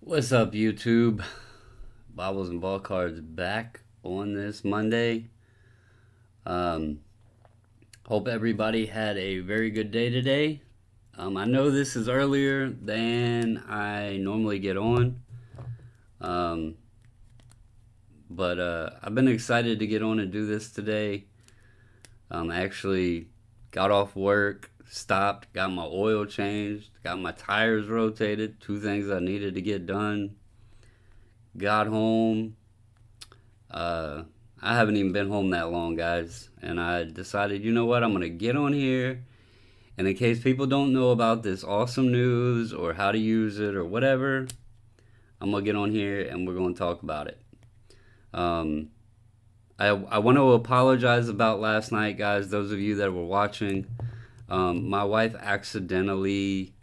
What's up, YouTube? Bobbles and Ball Cards back on this Monday. Um, Hope everybody had a very good day today. I know this is earlier than I normally get on, um, but I've been excited to get on and do this today. I actually got off work, stopped, got my oil changed, got my tires rotated, two things I needed to get done. Got home. Uh, I haven't even been home that long, guys, and I decided, you know what, I'm gonna get on here, and in case people don't know about this awesome news or how to use it or whatever, I'm gonna get on here and we're gonna talk about it. Um, I want to apologize about last night, guys. Those of you that were watching, my wife accidentally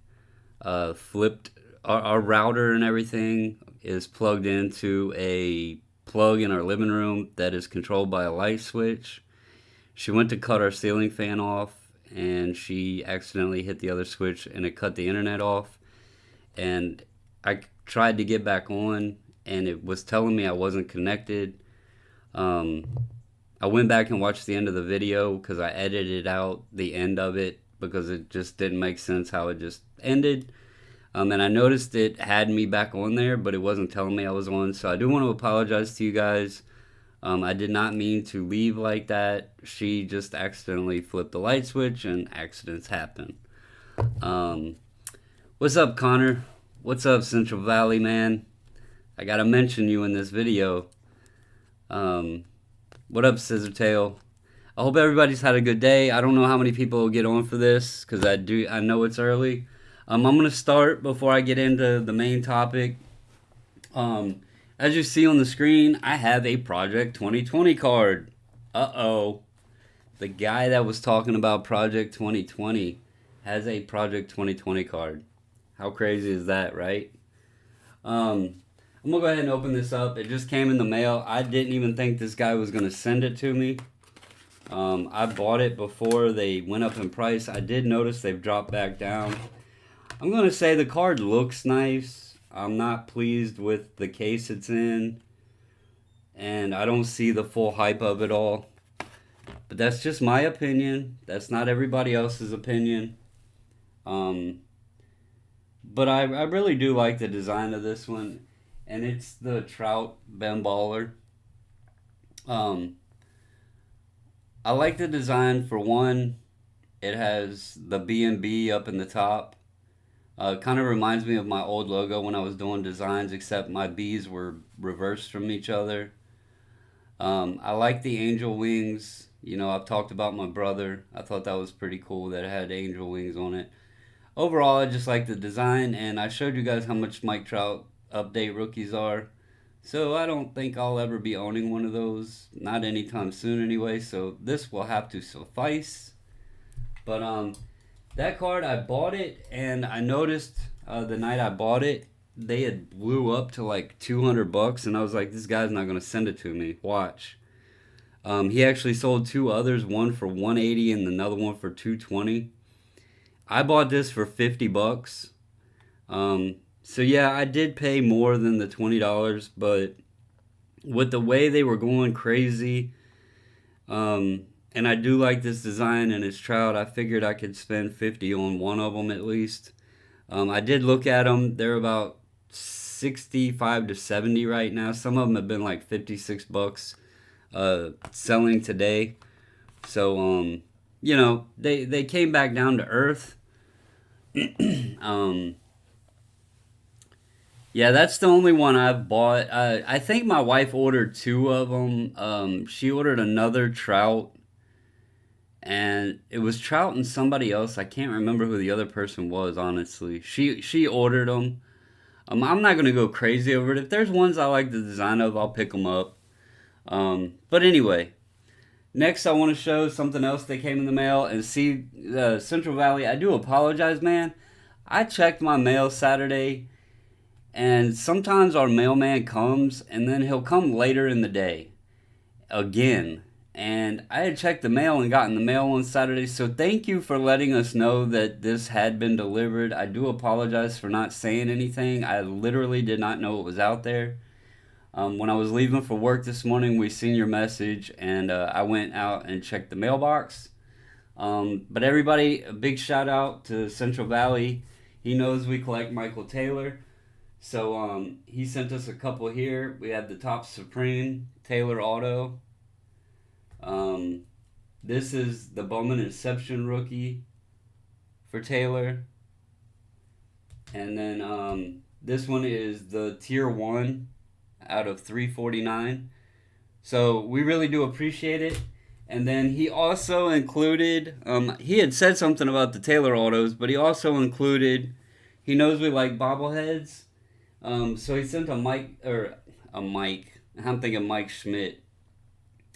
flipped our router and everything is plugged into a plug in our living room that is controlled by a light switch. She went to cut our ceiling fan off and she accidentally hit the other switch and it cut the internet off. And I tried to get back on and it was telling me I wasn't connected. Um, I went back and watched the end of the video because I edited out the end of it because it just didn't make sense how it just ended. And I noticed it had me back on there, but it wasn't telling me I was on. So I do want to apologize to you guys. I did not mean to leave like that. She just accidentally flipped the light switch, and accidents happen. Um, what's up, Connor? What's up, Central Valley, man? I gotta mention you in this video. Um, what up, Scissortail? I hope everybody's had a good day. I don't know how many people will get on for this because I know it's early. I'm going to start before I get into the main topic. As you see on the screen, I have a Project 2020 card. Uh-oh. The guy that was talking about Project 2020 has a Project 2020 card. How crazy is that, right? I'm going to go ahead and open this up. It just came in the mail. I didn't even think this guy was going to send it to me. I bought it before they went up in price. I did notice they've dropped back down. I'm going to say the card looks nice. I'm not pleased with the case it's in. And I don't see the full hype of it all. But that's just my opinion. That's not everybody else's opinion. But I really do like the design of this one. And it's the Trout Ben Baller. Um, I like the design for one. It has the B&B up in the top. Kind of reminds me of my old logo when I was doing designs, except my B's were reversed from each other. I like the angel wings. You know, I've talked about my brother. I thought that was pretty cool that it had angel wings on it. Overall, I just like the design, and I showed you guys how much Mike Trout update rookies are. So I don't think I'll ever be owning one of those. Not anytime soon, anyway. So this will have to suffice. But that card, I bought it, and I noticed the night I bought it, they had blew up to like $200, and I was like, this guy's not gonna send it to me. Watch. He actually sold two others, one for 180 and another one for 220. I bought this for $50. So yeah, I did pay more than the $20, but with the way they were going crazy, and I do like this design and it's Trout. I figured I could spend 50 on one of them at least. I did look at them. They're about 65 to 70 right now. Some of them have been like $56 selling today. So you know, they came back down to earth. um yeah, that's the only one I've bought. I think my wife ordered two of them. She ordered another Trout, and it was Trout and somebody else. I can't remember who the other person was, honestly. She ordered them. I'm not gonna go crazy over it. If there's ones I like the design of, I'll pick them up. But anyway, next I want to show something else that came in the mail and see Central Valley. I do apologize, man. I checked my mail Saturday, and sometimes our mailman comes, and then he'll come later in the day again. and I had checked the mail and gotten the mail on Saturday. So thank you for letting us know that this had been delivered. I do apologize for not saying anything. I literally did not know it was out there. When I was leaving for work this morning, we seen your message, and I went out and checked the mailbox. But everybody, a big shout out to Central Valley. He knows we collect Michael Taylor. So he sent us a couple here. We have the Top Supreme Taylor Auto. This is the Bowman Inception rookie for Taylor. And then this one is the Tier 1 out of 349. So we really do appreciate it. And then he also included, he had said something about the Taylor autos, but he also included, he knows we like bobbleheads. So he sent I'm thinking Mike Schmidt.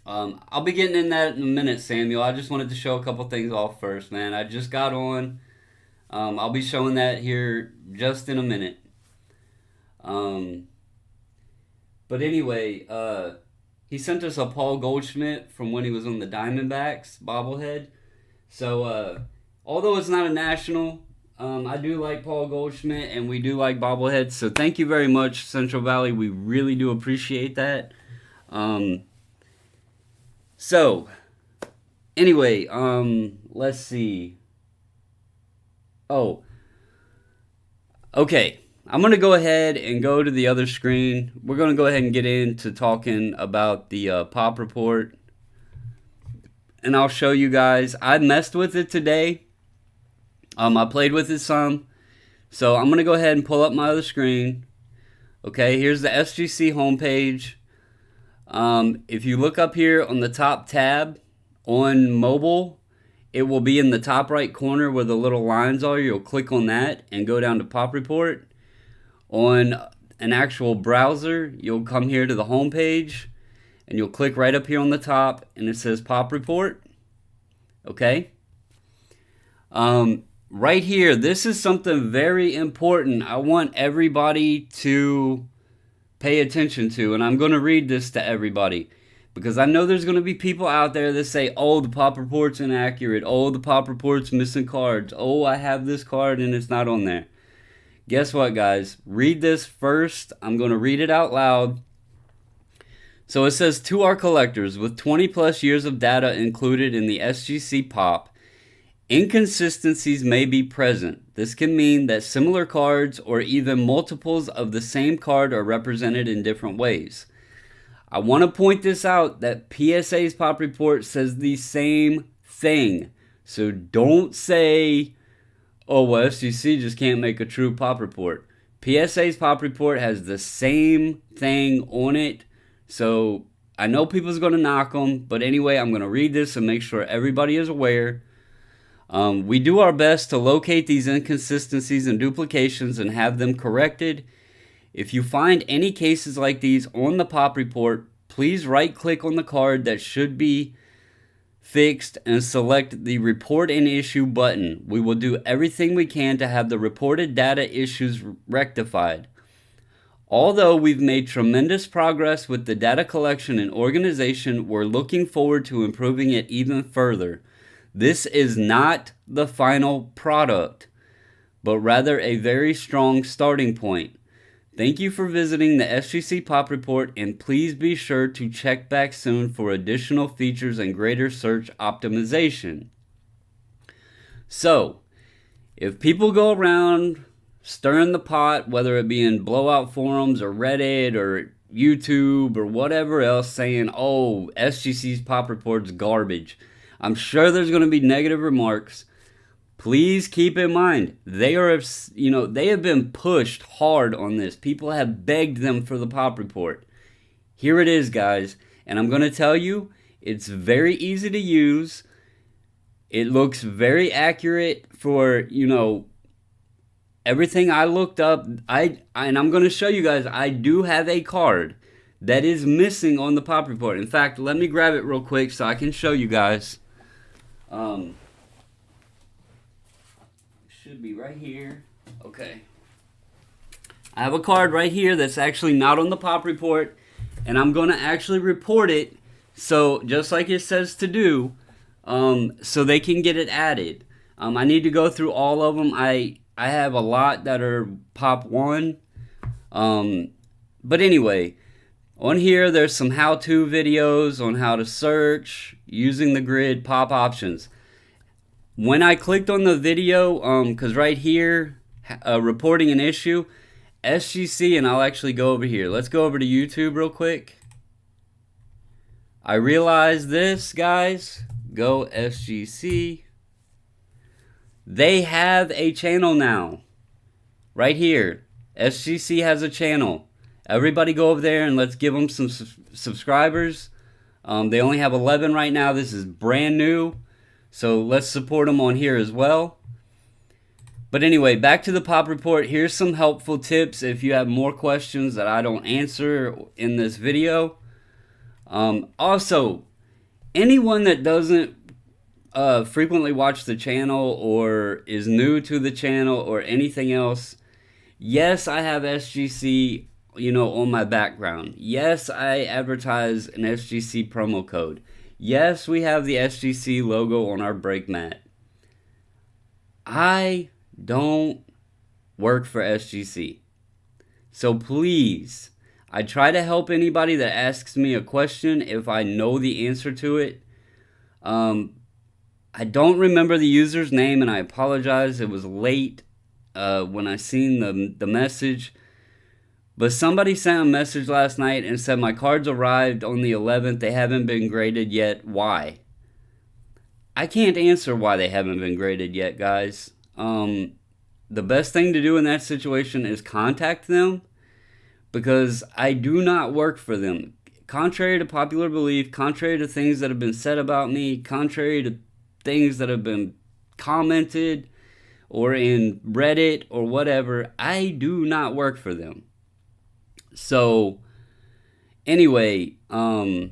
I'll be getting in that in a minute, Samuel. I just wanted to show a couple things off first, man. I just got on. I'll be showing that here just in a minute. But anyway, he sent us a Paul Goldschmidt from when he was on the Diamondbacks bobblehead. So, although it's not a national, I do like Paul Goldschmidt, and we do like bobbleheads. So thank you very much, Central Valley. We really do appreciate that. So, anyway, let's see. Oh, okay. I'm going to go ahead and go to the other screen. We're going to go ahead and get into talking about the Pop Report. And I'll show you guys. I messed with it today. I played with it some. So I'm going to go ahead and pull up my other screen. Okay, here's the SGC homepage. If you look up here on the top tab on mobile, it will be in the top right corner where the little lines are. You'll click on that and go down to Pop Report. On an actual browser, you'll come here to the home page and you'll click right up here on the top and it says Pop Report. Okay. Right here, this is something very important I want everybody to pay attention to, and I'm going to read this to everybody because I know there's going to be people out there that say, oh, the Pop Report's inaccurate. Oh, the Pop Report's missing cards. Oh, I have this card and it's not on there. Guess what, guys? Read this first. I'm going to read it out loud. So it says, to our collectors, with 20 plus years of data included in the SGC Pop, inconsistencies may be present. This can mean that similar cards or even multiples of the same card are represented in different ways. I want to point this out that PSA's Pop Report says the same thing. So don't say, oh, well, FCC just can't make a true Pop Report. PSA's Pop Report has the same thing on it. So I know people's going to knock them. But anyway, I'm going to read this and make sure everybody is aware. We do our best to locate these inconsistencies and duplications and have them corrected. If you find any cases like these on the Pop Report, please right-click on the card that should be fixed and select the Report an Issue button. We will do everything we can to have the reported data issues rectified. Although we've made tremendous progress with the data collection and organization, we're looking forward to improving it even further. This is not the final product, but rather a very strong starting point. Thank you for visiting the SGC Pop Report, and please be sure to check back soon for additional features and greater search optimization. So, if people go around stirring the pot, whether it be in blowout forums or Reddit or YouTube or whatever else, saying, oh, SGC's Pop Report's garbage, I'm sure there's going to be negative remarks. Please keep in mind, they have been pushed hard on this. People have begged them for the Pop Report. Here it is, guys. And I'm going to tell you, it's very easy to use. It looks very accurate for, everything I looked up. And I'm going to show you guys, I do have a card that is missing on the Pop Report. In fact, let me grab it real quick so I can show you guys. Should be right here. Okay. I have a card right here that's actually not on the Pop Report, and I'm going to actually report it So just like it says to do, so they can get it added. I need to go through all of them. I have a lot that are Pop 1. But anyway, on here there's some how-to videos on how to search using the grid pop options. When I clicked on the video, because right here, reporting an issue, SGC, and I'll actually go over here. Let's go over to YouTube real quick. I realized this, guys. Go SGC. They have a channel now. Right here. SGC has a channel. Everybody go over there and let's give them some subscribers. They only have 11 right now. This is brand new. So let's support them on here as well. But anyway, back to the Pop Report. Here's some helpful tips if you have more questions that I don't answer in this video. Also, anyone that doesn't frequently watch the channel or is new to the channel or anything else, yes, I have SGC, on my background. Yes, I advertise an SGC promo code. Yes, we have the SGC logo on our brake mat. I don't work for SGC. So please, I try to help anybody that asks me a question if I know the answer to it. I don't remember the user's name, and I apologize. It was late when I seen the message. But somebody sent a message last night and said my cards arrived on the 11th. They haven't been graded yet. Why? I can't answer why they haven't been graded yet, guys. The best thing to do in that situation is contact them, because I do not work for them. Contrary to popular belief, contrary to things that have been said about me, contrary to things that have been commented or in Reddit or whatever, I do not work for them. So, anyway, I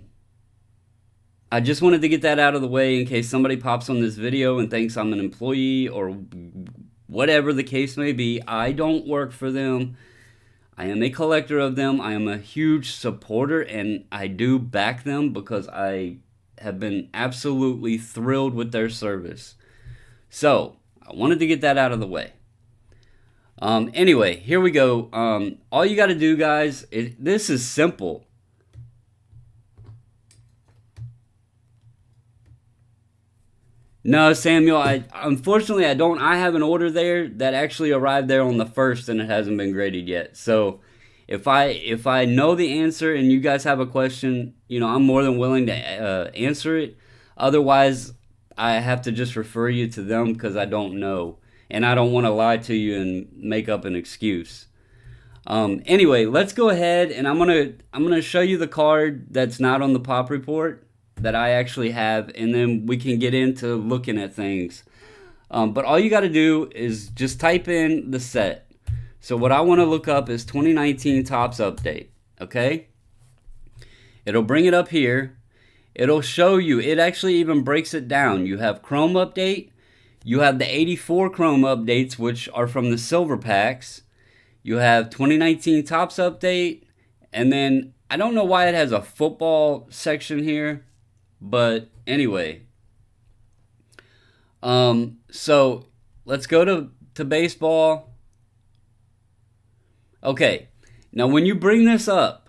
just wanted to get that out of the way in case somebody pops on this video and thinks I'm an employee or whatever the case may be. I don't work for them. I am a collector of them. I am a huge supporter, and I do back them because I have been absolutely thrilled with their service. So, I wanted to get that out of the way. Anyway, here we go. All you got to do, guys, this is simple. No, Samuel, unfortunately I don't. I have an order there that actually arrived there on the 1st and it hasn't been graded yet. So if I know the answer and you guys have a question, I'm more than willing to answer it. Otherwise, I have to just refer you to them because I don't know. And I don't want to lie to you and make up an excuse. Anyway, let's go ahead and I'm gonna show you the card that's not on the Pop Report that I actually have, and then we can get into looking at things. But all you got to do is just type in the set. So what I want to look up is 2019 Topps Update. Okay? It'll bring it up here. It'll show you. It actually even breaks it down. You have Chrome Update. You have the 84 Chrome updates, which are from the silver packs. You have 2019 Topps Update. And then, I don't know why it has a football section here. But anyway. So, let's go to baseball. Okay. Now, when you bring this up,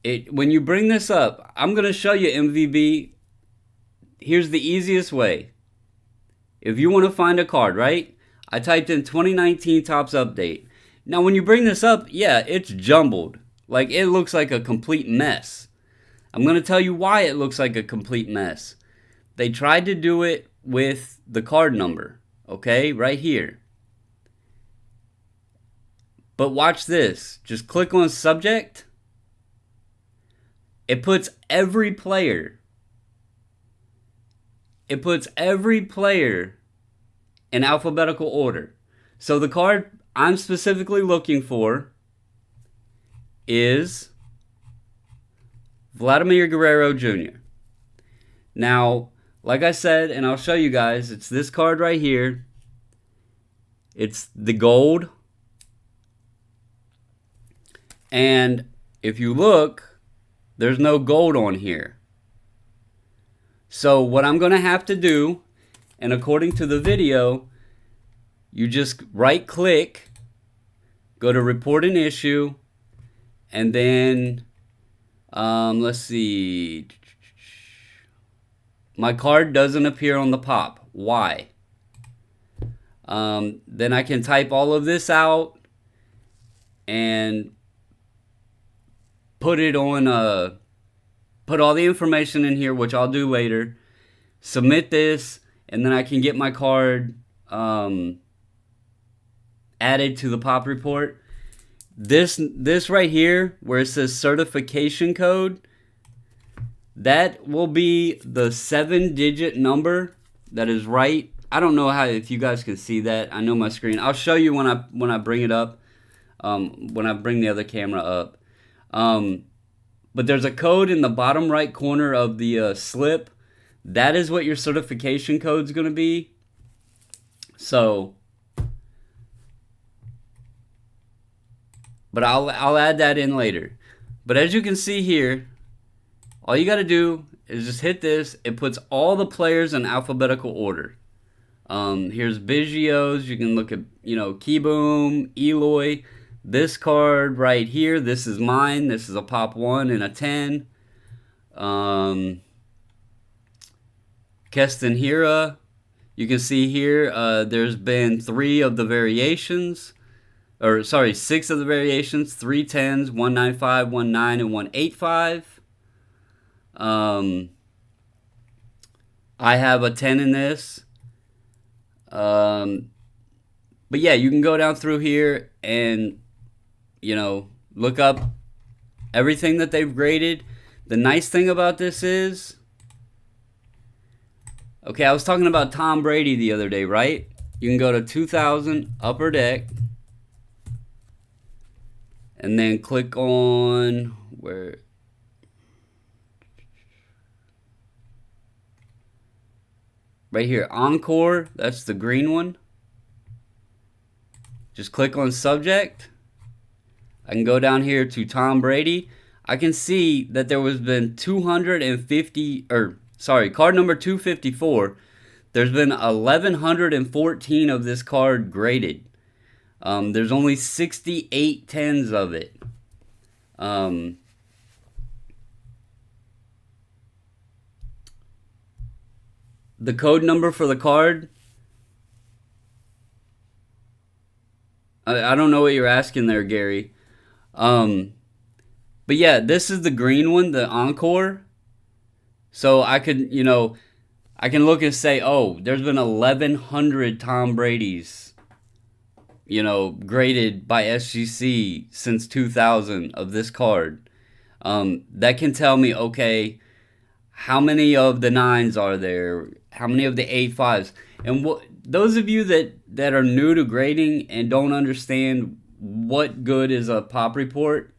I'm going to show you MVB. Here's the easiest way. If you want to find a card, right? I typed in 2019 Topps Update. Now, when you bring this up, yeah, it's jumbled. Like, it looks like a complete mess. I'm going to tell you why it looks like a complete mess. They tried to do it with the card number, okay? Right here. But watch this. Just click on Subject. It puts every player. It puts every player in alphabetical order. So the card I'm specifically looking for is Vladimir Guerrero Jr. Now, like I said, and I'll show you guys, it's this card right here. It's the gold. And if you look, There's no gold on here. So what I'm going to have to do, and according to the video, you just right click, go to report an issue, and then let's see, my card doesn't appear on the pop. Why? Then I can type all of this out and put it on put all the information in here, which I'll do later, submit this, and then I can get my card added to the pop report. This right here where it says certification code, that will be the 7-digit number that is right. I don't know if you guys can see that. I know my screen. I'll show you when I bring it up, when I bring the other camera up. But there's a code in the bottom right corner of the slip. That is what your certification code is going to be. So, but I'll add that in later. But as you can see here, all you got to do is just hit this. It puts all the players in alphabetical order. Here's Biggio's. You can look at, Kieboom, Eloy. This card right here, this is mine. This is a pop 1 and a 10. Keston Hiura. You can see here, there's been 6 of the variations. 3 10s, 195, 19, and 185. I have a 10 in this. But yeah, you can go down through here and, look up everything that they've graded. The nice thing about this is, okay, I was talking about Tom Brady the other day, right? You can go to 2000 Upper Deck and then click on where... Right here, Encore, that's the green one. Just click on subject. I can go down here to Tom Brady. I can see that there was been 250, card number 254. There's been 1,114 of this card graded. There's only 68 10s of it. The code number for the card, I don't know what you're asking there, Gary. But yeah, this is the green one, the Encore. So I could, I can look and say, oh, there's been 1,100 Tom Brady's, graded by SGC since 2000 of this card. That can tell me, okay, how many of the 9s are there? How many of the 85s? And those of you that are new to grading and don't understand what good is a pop report,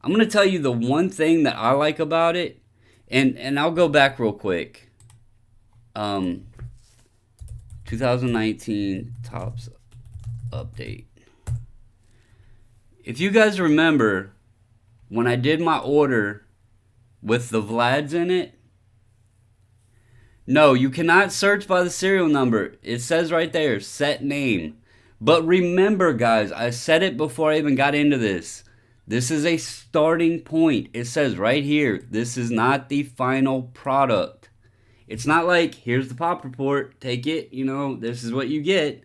I'm going to tell you the one thing that I like about it, and I'll go back real quick. 2019 Topps update. If you guys remember, when I did my order with the Vlads in it, no, you cannot search by the serial number. It says right there, set name. But remember, guys, I said it before I even got into this. This is a starting point. It says right here, this is not the final product. It's not like, here's the pop report, take it, this is what you get.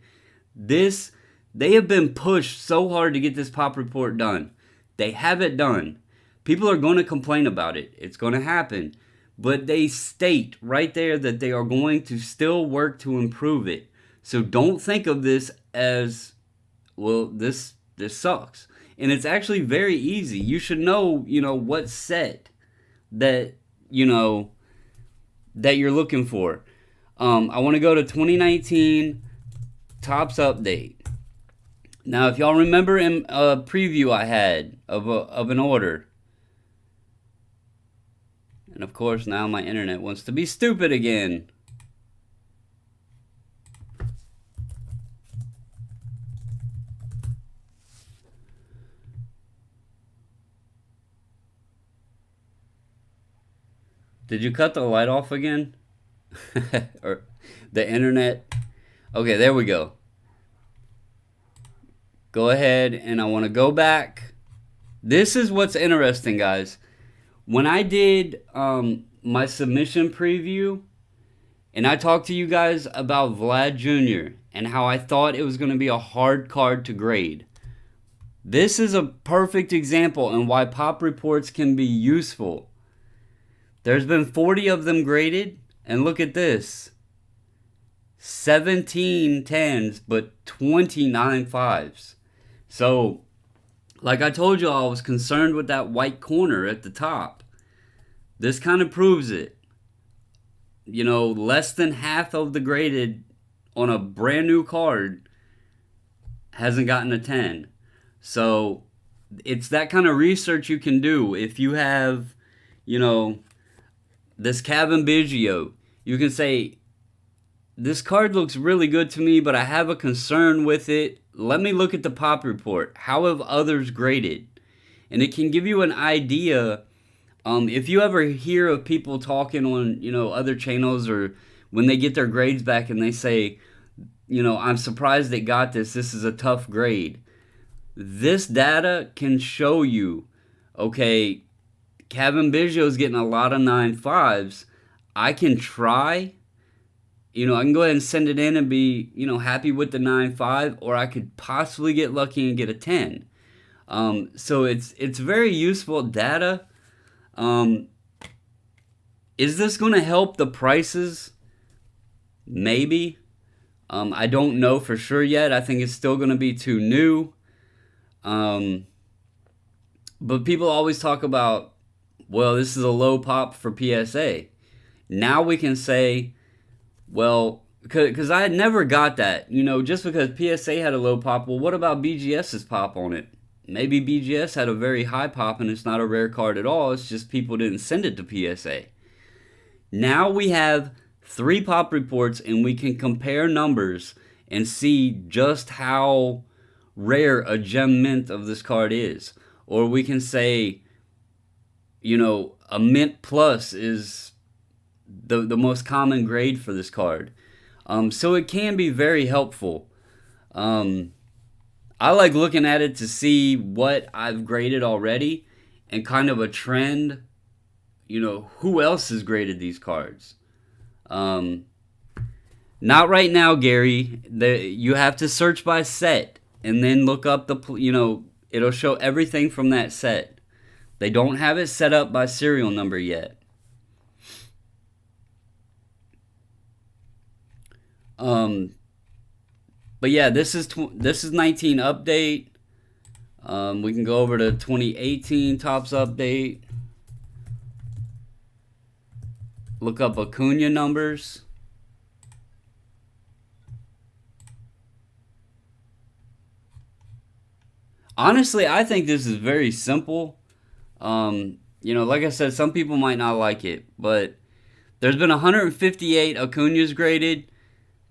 They have been pushed so hard to get this pop report done. They have it done. People are going to complain about it. It's going to happen. But they state right there that they are going to still work to improve it. So don't think of this as, well, this sucks. And it's actually very easy. You should know, what set that, that you're looking for. I want to go to 2019 Topps update. Now, if y'all remember in a preview I had of an order, and of course now my internet wants to be stupid again. Did you cut the light off again? Or the internet? Okay, there we go. Go ahead, and I want to go back. This is what's interesting, guys. When I did my submission preview, and I talked to you guys about Vlad Jr. and how I thought it was going to be a hard card to grade. This is a perfect example on why pop reports can be useful. There's been 40 of them graded, and look at this. 17 10s, but 29 5s. So, like I told you, I was concerned with that white corner at the top. This kind of proves it. You know, less than half of the graded on a brand new card hasn't gotten a 10. So, it's that kind of research you can do. If you have, you know, this Cavan Biggio, you can say, this card looks really good to me, but I have a concern with it. Let me look at the pop report. How have others graded? And it can give you an idea. If you ever hear of people talking on, you know, other channels, or when they get their grades back and they say, you know, I'm surprised they got this. This is a tough grade. This data can show you, okay, Cavan Biggio's getting a lot of 9.5s. I can try. You know, I can go ahead and send it in and be, you know, happy with the 9.5, or I could possibly get lucky and get a 10. So it's very useful data. Is this going to help the prices? Maybe. I don't know for sure yet. I think it's still going to be too new. But people always talk about, well, this is a low pop for PSA. Now we can say, well, because I had never got that. You know, just because PSA had a low pop, well, what about BGS's pop on it? Maybe BGS had a very high pop and it's not a rare card at all. It's just people didn't send it to PSA. Now we have 3 pop reports and we can compare numbers and see just how rare a gem mint of this card is. Or we can say, you know, a mint plus is the most common grade for this card. So it can be very helpful. I like looking at it to see what I've graded already and kind of a trend. You know, who else has graded these cards? Not right now, Gary. You have to search by set and then look up you know, it'll show everything from that set. They don't have it set up by serial number yet. But yeah, this is 19 update. We can go over to 2018 Topps update. Look up Acuna numbers. Honestly, I think this is very simple. You know, like I said, some people might not like it, but there's been 158 Acunas graded.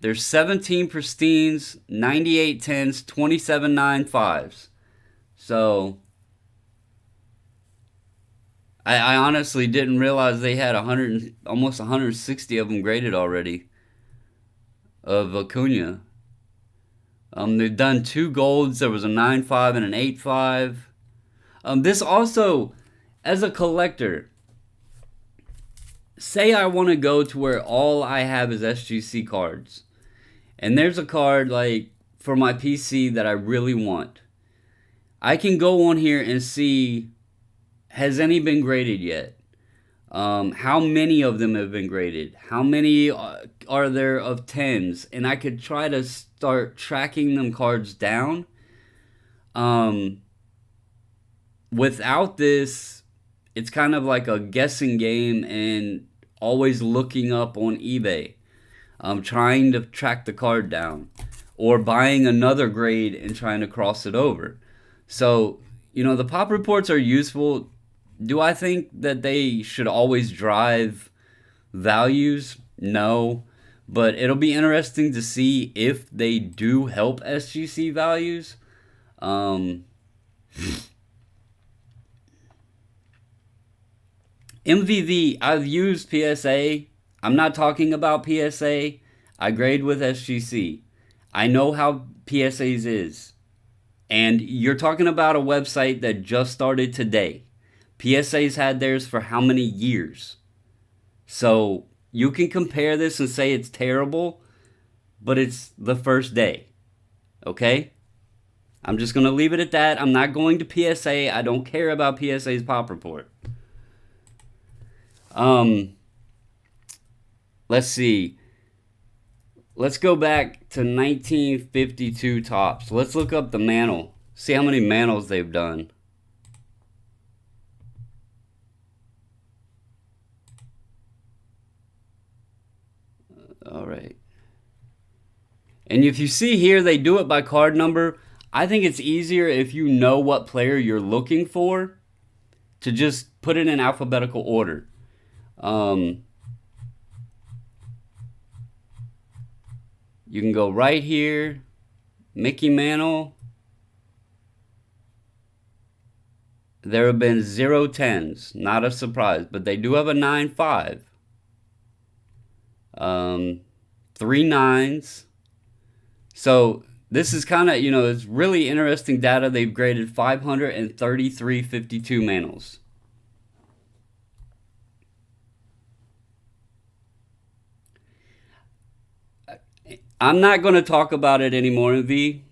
There's 17 pristines, 98 10s, 27 9.5s. So, I honestly didn't realize they had almost 160 of them graded already of Acuna. They've done 2 golds. There was a 9.5 and an 8.5. This also, as a collector, say I want to go to where all I have is SGC cards. And there's a card like for my PC that I really want. I can go on here and see, has any been graded yet? How many of them have been graded? How many are there of 10s? And I could try to start tracking them cards down. Without this, it's kind of like a guessing game and always looking up on eBay. Trying to track the card down. Or buying another grade and trying to cross it over. So, you know, the pop reports are useful. Do I think that they should always drive values? No. But it'll be interesting to see if they do help SGC values. MVV, I've used PSA. I'm not talking about PSA. I grade with SGC. I know how PSA's is. And you're talking about a website that just started today. PSA's had theirs for how many years? So you can compare this and say it's terrible, but it's the first day. Okay? I'm just going to leave it at that. I'm not going to PSA. I don't care about PSA's pop report. Let's see. Let's go back to 1952 Topps. Let's look up the Mantle. See how many Mantles they've done. All right. And if you see here, they do it by card number. I think it's easier if you know what player you're looking for to just put it in alphabetical order. You can go right here, Mickey Mantle. There have been 0 10s, not a surprise, but they do have a 9-5. 3 9s. So this is kind of, it's really interesting data. They've graded 533 52 Mantles. I'm not going to talk about it anymore, V.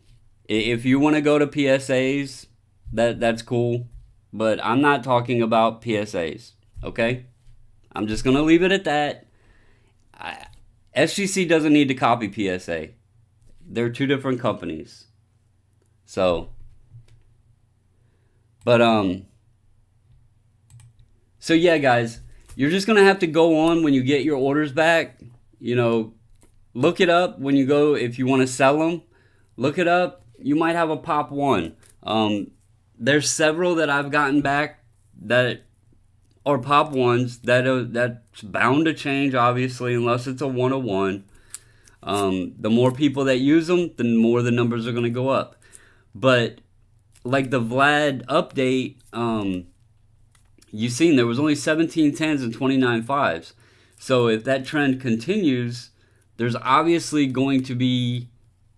If you want to go to PSAs, that's cool. But I'm not talking about PSAs, okay? I'm just going to leave it at that. SGC doesn't need to copy PSA. They're two different companies. So, but, so yeah, guys, you're just going to have to go on when you get your orders back, look it up when you go, if you want to sell them, look it up. You might have a pop one. There's several that I've gotten back that are pop ones that's bound to change, obviously, unless it's a 101. The more people that use them, the more the numbers are going to go up. But like the Vlad update, you've seen there was only 17 10s and 29 5s. So if that trend continues, there's obviously going to be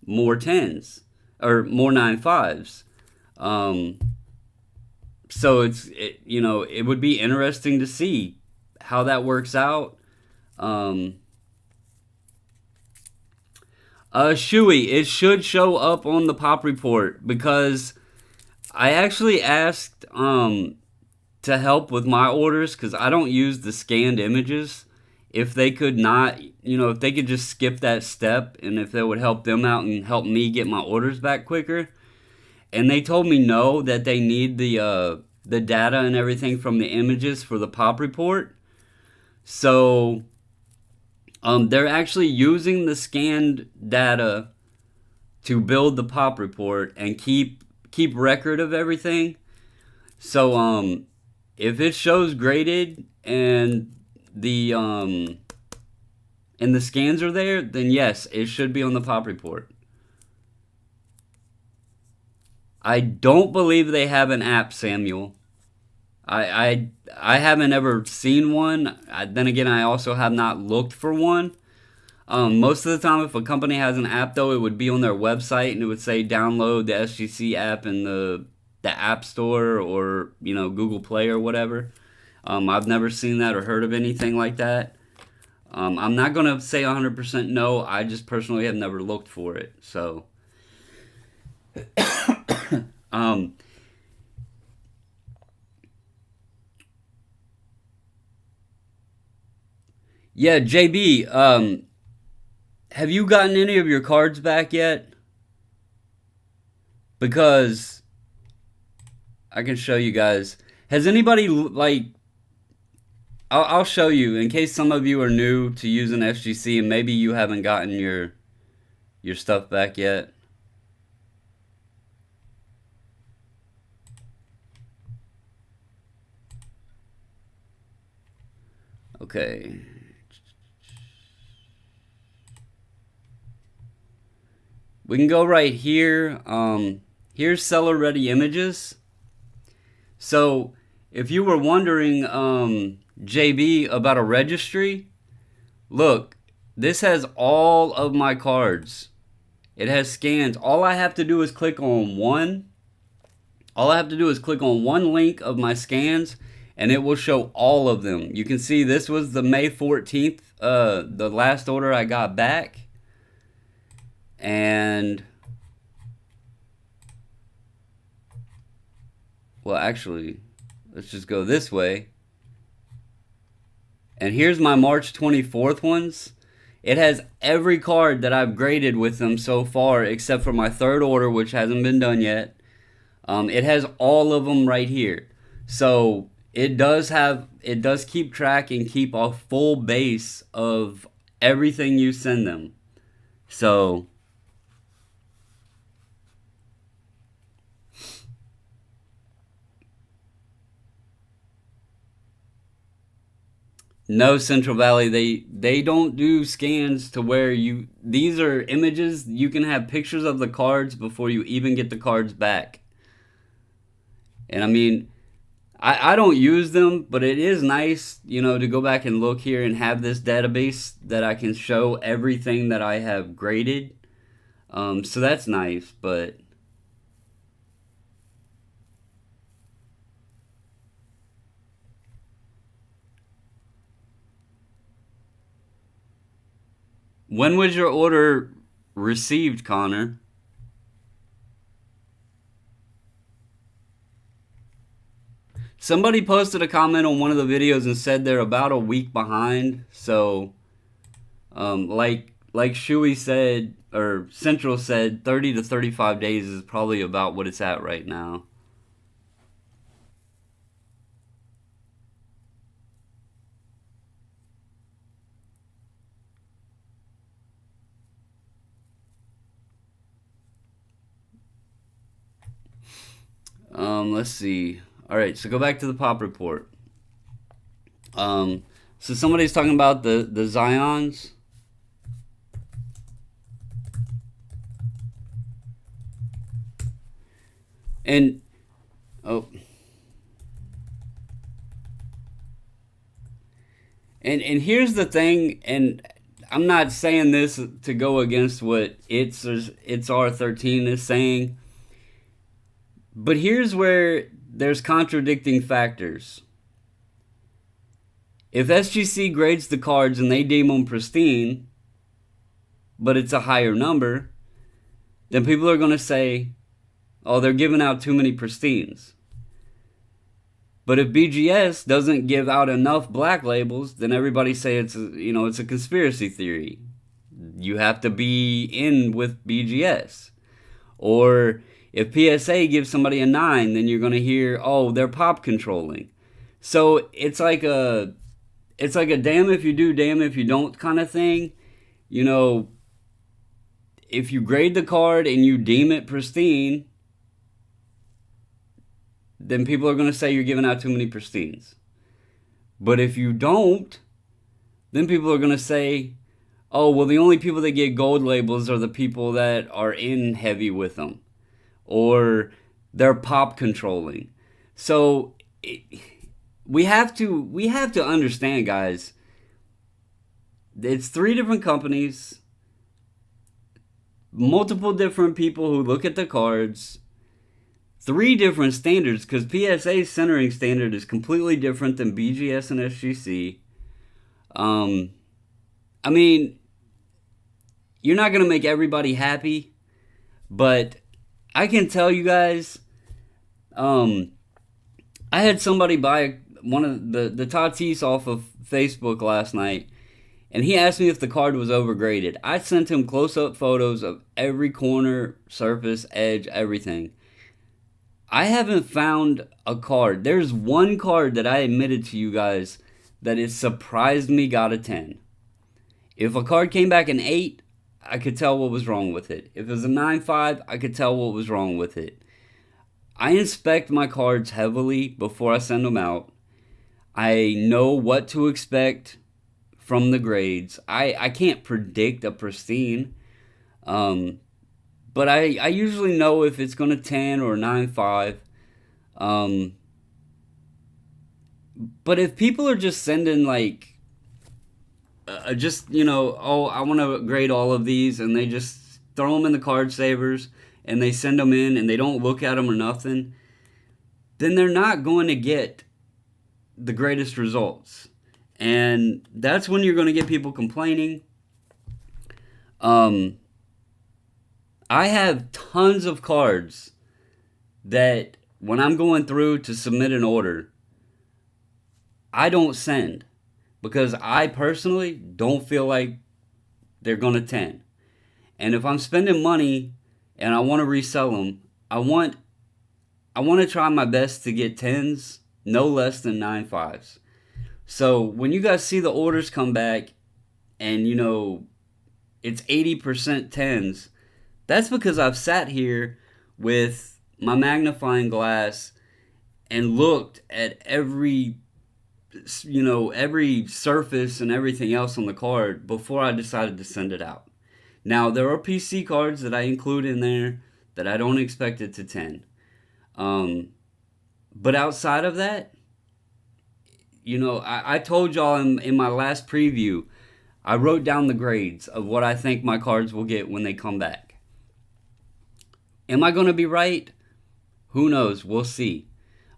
more 10s or more 9-5s. So it would be interesting to see how that works out. Shuey, it should show up on the pop report because I actually asked to help with my orders because I don't use the scanned images. If they could not, if they could just skip that step and if that would help them out and help me get my orders back quicker. And they told me no, that they need the data and everything from the images for the pop report. So they're actually using the scanned data to build the pop report and keep record of everything. So if it shows graded and the scans are there, then yes, it should be on the pop report. I don't believe they have an app, Samuel. I haven't ever seen one. Then again, I also have not looked for one. Most of the time, if a company has an app, though, it would be on their website and it would say download the SGC app in the App Store or Google Play or whatever. I've never seen that or heard of anything like that. I'm not going to say 100% no. I just personally have never looked for it. So, yeah, JB, have you gotten any of your cards back yet? Because I can show you guys. Has anybody, I'll show you in case some of you are new to using SGC and maybe you haven't gotten your stuff back yet. Okay. We can go right here. Here's seller ready images. So if you were wondering, JB about a registry. Look, this has all of my cards. It has scans. All I have to do is click on one. All I have to do is click on one link of my scans, and it will show all of them. You can see this was the May 14th, the last order I got back. And, well, actually, let's just go this way. And here's my March 24th ones. It has every card that I've graded with them so far, except for my third order, which hasn't been done yet. It has all of them right here. So it does keep track and keep a full base of everything you send them. So no, Central Valley, they don't do scans to where these are images. You can have pictures of the cards before you even get the cards back. And I mean, I don't use them, but it is nice, to go back and look here and have this database that I can show everything that I have graded. So that's nice, but when was your order received, Connor? Somebody posted a comment on one of the videos and said they're about a week behind. So, like Shuey said, or Central said, 30 to 35 days is probably about what it's at right now. Let's see. All right, so go back to the pop report. So somebody's talking about the Zions. And oh, and here's the thing, and I'm not saying this to go against what it's R13 is saying, but here's where there's contradicting factors. If SGC grades the cards and they deem them pristine, but it's a higher number, then people are going to say, oh, they're giving out too many pristines. But if BGS doesn't give out enough black labels, then everybody say it's a conspiracy theory. You have to be in with BGS. Or if PSA gives somebody a 9, then you're going to hear, oh, they're pop controlling. So it's like a damn if you do, damn if you don't kind of thing. If you grade the card and you deem it pristine, then people are going to say you're giving out too many pristines. But if you don't, then people are going to say, oh, well, the only people that get gold labels are the people that are in heavy with them. Or they're pop controlling. So we have to understand, guys, it's 3 different companies, multiple different people who look at the cards, 3 different standards, because PSA's centering standard is completely different than BGS and SGC. I mean, you're not going to make everybody happy, but I can tell you guys, I had somebody buy one of the Tatis off of Facebook last night, and he asked me if the card was overgraded. I sent him close-up photos of every corner, surface, edge, everything. I haven't found a card. There's one card that I admitted to you guys that it surprised me got a 10. If a card came back an 8, I could tell what was wrong with it. If it was a 9.5, I could tell what was wrong with it. I inspect my cards heavily before I send them out. I know what to expect from the grades. I can't predict a pristine. But I usually know if it's going to 10 or 9.5. But if people are just sending like, just oh, I want to grade all of these, and they just throw them in the card savers and they send them in and they don't look at them or nothing, then they're not going to get the greatest results. And that's when you're going to get people complaining. Um, I have tons of cards that when I'm going through to submit an order, I don't send because I personally don't feel like they're going to 10. And if I'm spending money and I want to resell them, I want to try my best to get 10s, no less than 9.5s. So when you guys see the orders come back and it's 80% 10s, that's because I've sat here with my magnifying glass and looked at every surface and everything else on the card before I decided to send it out. Now, there are PC cards that I include in there that I don't expect it to 10. But outside of that, I told y'all in my last preview, I wrote down the grades of what I think my cards will get when they come back. Am I going to be right? Who knows? We'll see.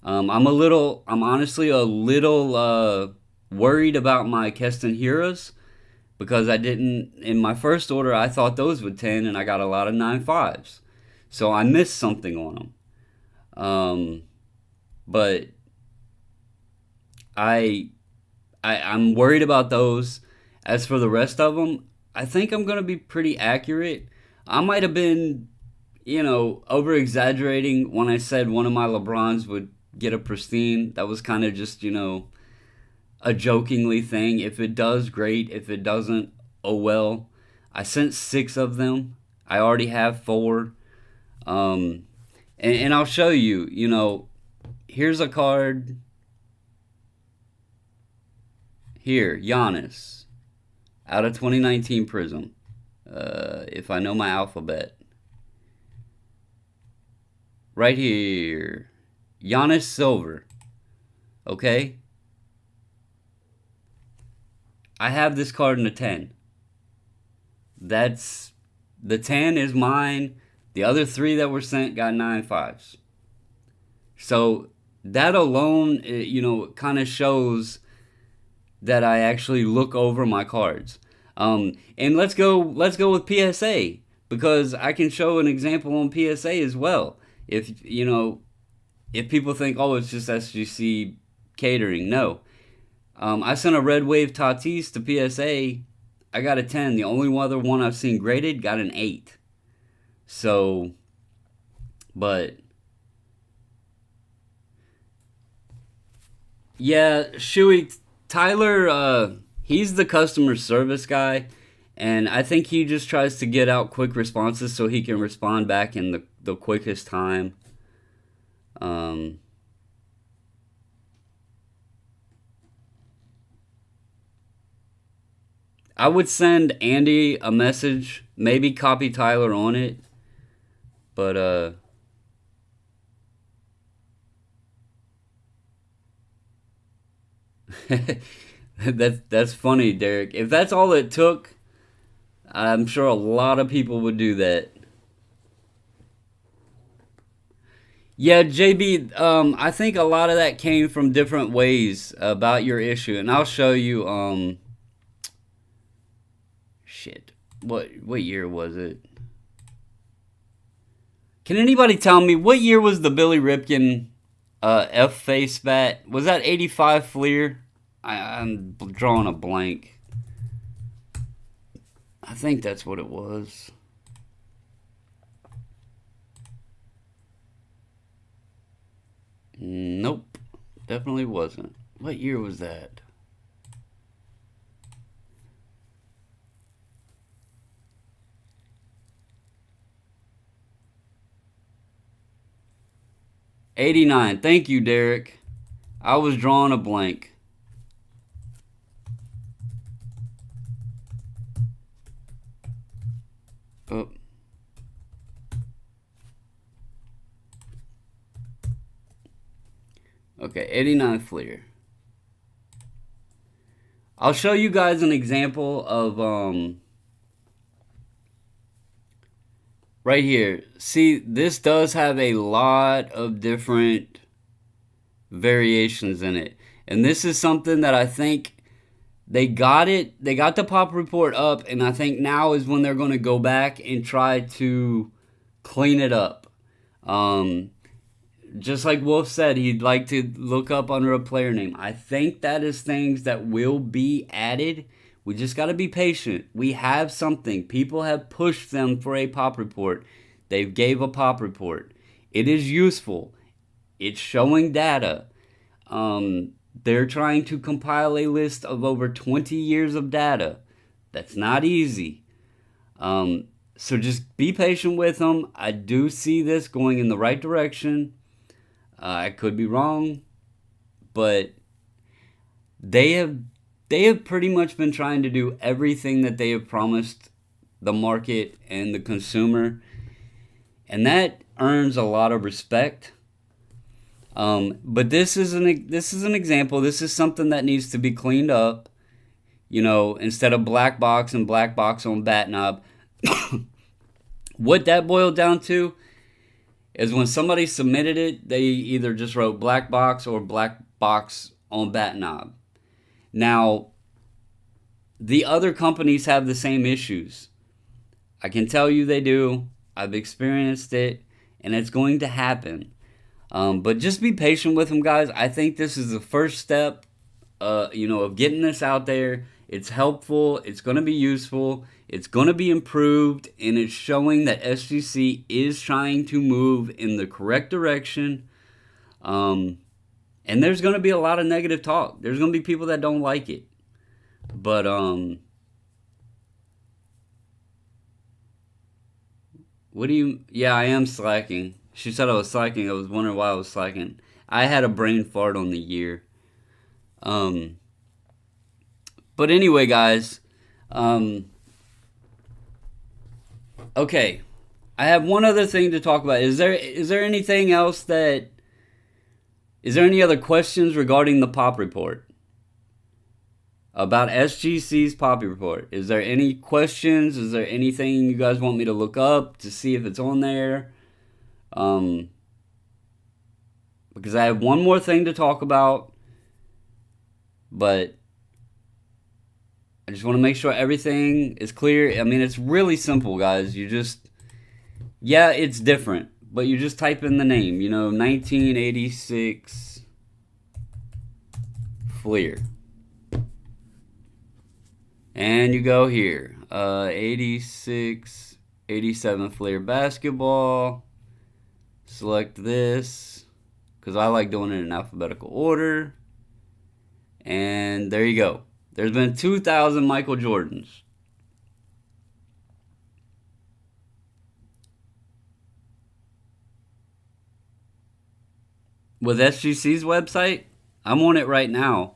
I'm honestly a little worried about my Keston Heroes because in my first order, I thought those would 10 and I got a lot of 9.5s. So I missed something on them. But I'm worried about those. As for the rest of them, I think I'm going to be pretty accurate. I might have been, over exaggerating when I said one of my LeBrons would get a pristine. That was kind of just, a jokingly thing. If it does, great. If it doesn't, oh well. I sent 6 of them. I already have 4. And I'll show you, here's a card. Here, Giannis, out of 2019 Prism. If I know my alphabet. Right here. Giannis Silver. Okay? I have this card in a 10. The 10 is mine. The other 3 that were sent got 9.5s. So that alone, kind of shows that I actually look over my cards. And let's go with PSA because I can show an example on PSA as well. If people think, oh, it's just SGC catering, no. I sent a Red Wave Tatis to PSA. I got a 10. The only other one I've seen graded got an 8. So, but yeah, Shuey, Tyler, he's the customer service guy, and I think he just tries to get out quick responses so he can respond back in the quickest time. I would send Andy a message, maybe copy Tyler on it, but that's funny, Derek. If that's all it took, I'm sure a lot of people would do that. Yeah, JB, I think a lot of that came from different ways about your issue, and I'll show you. Shit, what year was it? Can anybody tell me what year was the Billy Ripken F face bat? Was that 85 Fleer? I'm drawing a blank. I think that's what it was. Nope, definitely wasn't. What year was that? '89. Thank you, Derek. I was drawing a blank. Oh. Okay, '89 Fleer. I'll show you guys an example of right here. See, this does have a lot of different variations in it. And this is something that I think they got the pop report up, and I think now is when they're going to go back and try to clean it up. Just like Wolf said, he'd like to look up under a player name. I think that is things that will be added. We just got to be patient. We have something. People have pushed them for a pop report. They've gave a pop report. It is useful. It's showing data. They're trying to compile a list of over 20 years of data. That's not easy. So just be patient with them. I do see this going in the right direction. I could be wrong, but they have pretty much been trying to do everything that they have promised the market and the consumer, and that earns a lot of respect. But this is an example. This is something that needs to be cleaned up. You know, instead of black box and black box on bat knob. What that boiled down to is when somebody submitted it, they either just wrote black box or black box on bat knob. Now, the other companies have the same issues. I can tell you they do. I've experienced it, and it's going to happen. But just be patient with them, guys. I think this is the first step, of getting this out there. It's helpful. It's going to be useful. It's going to be improved, and it's showing that SGC is trying to move in the correct direction. And there's going to be a lot of negative talk. There's going to be people that don't like it. But yeah, I am slacking. She said I was slacking. I was wondering why I was slacking. I had a brain fart on the year. But anyway, guys, okay, I have one other thing to talk about. Is there anything else is there any other questions regarding the pop report? About SGC's pop report? Is there any questions? Is there anything you guys want me to look up to see if it's on there? Because I have one more thing to talk about, but I just want to make sure everything is clear. I mean, it's really simple, guys. It's different, but you just type in the name, 1986 Fleer. And you go here, 86, 87 Fleer basketball. Select this, because I like doing it in alphabetical order. And there you go. There's been 2,000 Michael Jordans. With SGC's website, I'm on it right now.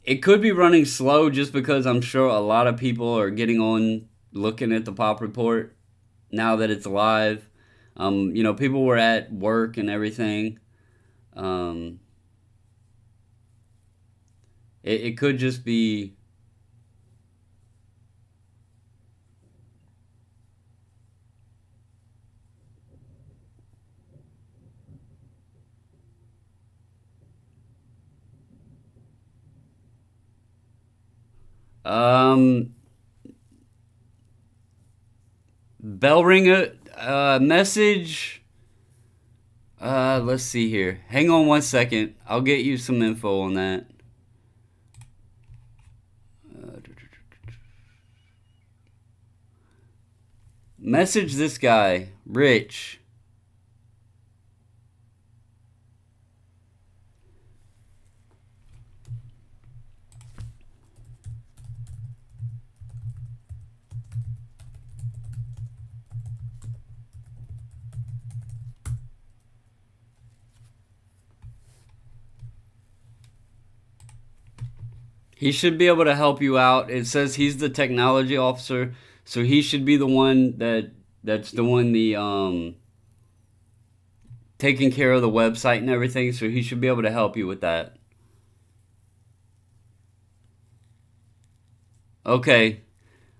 It could be running slow just because I'm sure a lot of people are getting on looking at the pop report now that it's live. People were at work and everything. It could just be bell ringer message. Let's see here. Hang on one second. I'll get you some info on that. Message this guy, Rich. He should be able to help you out. It says he's the technology officer, so he should be the one that's doing the taking care of the website and everything. So he should be able to help you with that. Okay.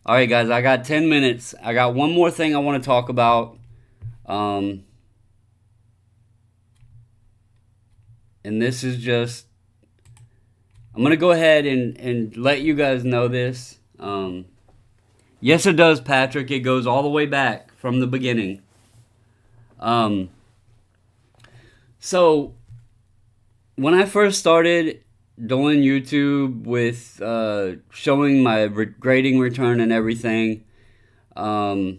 All right, guys. I got 10 minutes. I got one more thing I want to talk about. Um, and this is just, I'm going to go ahead and let you guys know this. Yes, it does, Patrick. It goes all the way back from the beginning. Um, so, when I first started doing YouTube with showing my grading return and everything, um,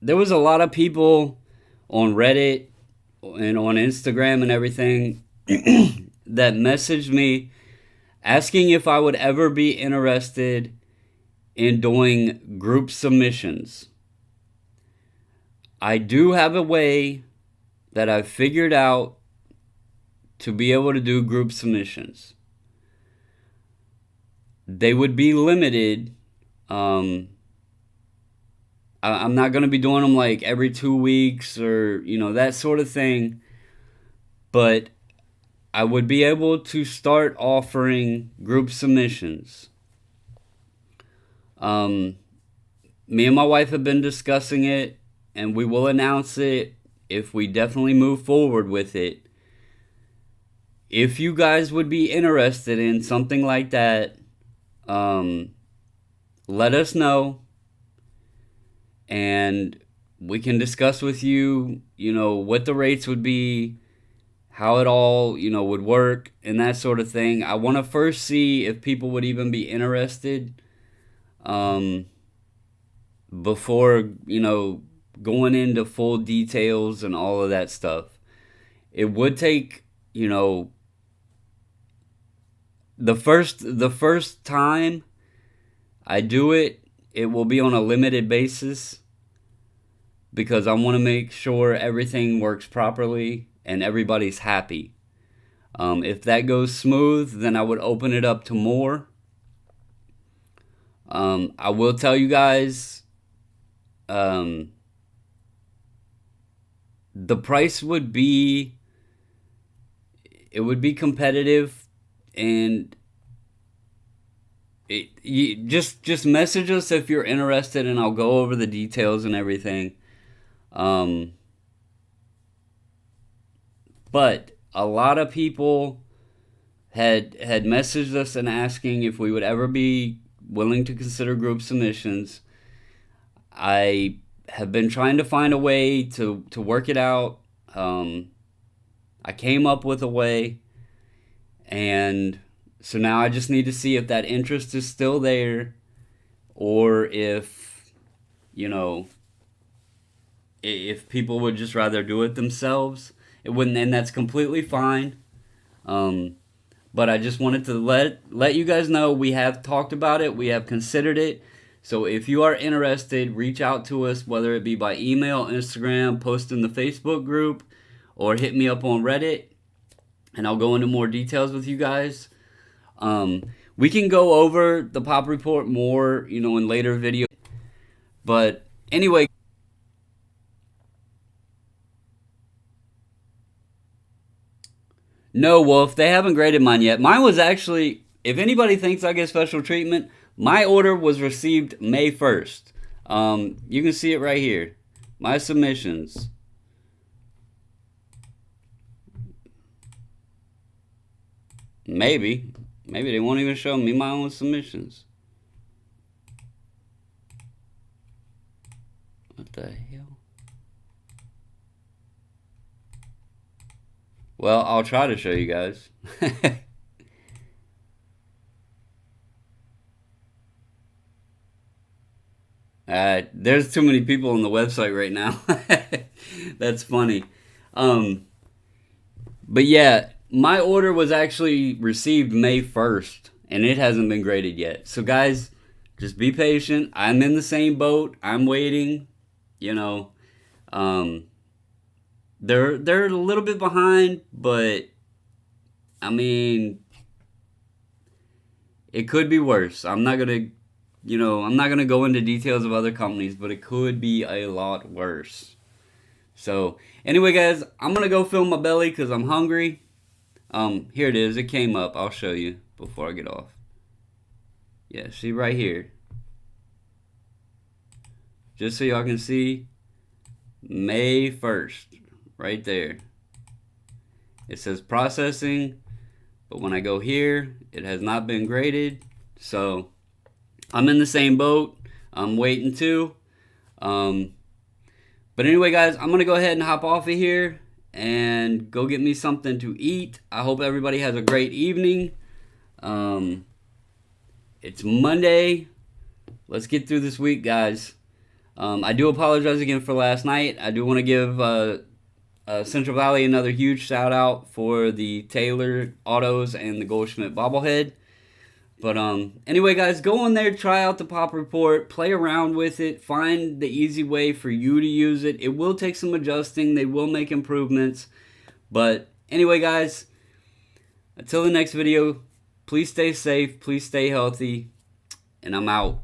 there was a lot of people on Reddit and on Instagram and everything that messaged me asking if I would ever be interested in doing group submissions. I do have a way that I've figured out to be able to do group submissions. They would be limited. I'm not going to be doing them like every 2 weeks or, that sort of thing. But I would be able to start offering group submissions. Me and my wife have been discussing it, and we will announce it if we definitely move forward with it. If you guys would be interested in something like that, let us know, and we can discuss with you, what the rates would be, how it all, would work, and that sort of thing. I want to first see if people would even be interested, before, going into full details and all of that stuff. It would take, the first time I do it, it will be on a limited basis because I want to make sure everything works properly and everybody's happy. If that goes smooth, then I would open it up to more. I will tell you guys, the price would be competitive, and you just message us if you're interested, and I'll go over the details and everything. But a lot of people had messaged us and asking if we would ever be willing to consider group submissions. I have been trying to find a way to work it out. I came up with a way, and so now I just need to see if that interest is still there, or if, if people would just rather do it themselves. It wouldn't, and that's completely fine. But I just wanted to let you guys know we have talked about it, we have considered it. So if you are interested, reach out to us, whether it be by email, Instagram, post in the Facebook group, or hit me up on Reddit, and I'll go into more details with you guys. We can go over the Pop Report more, in later videos. But anyway. No, Wolf, they haven't graded mine yet. Mine was actually, if anybody thinks I get special treatment, my order was received May 1st. You can see it right here. My submissions. Maybe they won't even show me my own submissions. What the hell? Well, I'll try to show you guys. There's too many people on the website right now. That's funny. But yeah, my order was actually received May 1st, and it hasn't been graded yet. So guys, just be patient. I'm in the same boat. I'm waiting. They're a little bit behind, but I mean, it could be worse. I'm not gonna go into details of other companies, but it could be a lot worse. So anyway, guys, I'm gonna go fill my belly because I'm hungry. Here it is. It came up. I'll show you before I get off. Yeah, see right here. Just so y'all can see, May 1st, right there. It says processing, but when I go here, it has not been graded. So I'm in the same boat. I'm waiting too. But anyway, guys, I'm going to go ahead and hop off of here and go get me something to eat. I hope everybody has a great evening. It's Monday. Let's get through this week, guys. I do apologize again for last night. I do want to give Central Valley another huge shout out for the Taylor Autos and the Goldschmidt bobblehead. But anyway, guys, go on there, try out the Pop Report, play around with it, find the easy way for you to use it. It will take some adjusting. They will make improvements. But anyway, guys, until the next video, please stay safe, please stay healthy, and I'm out.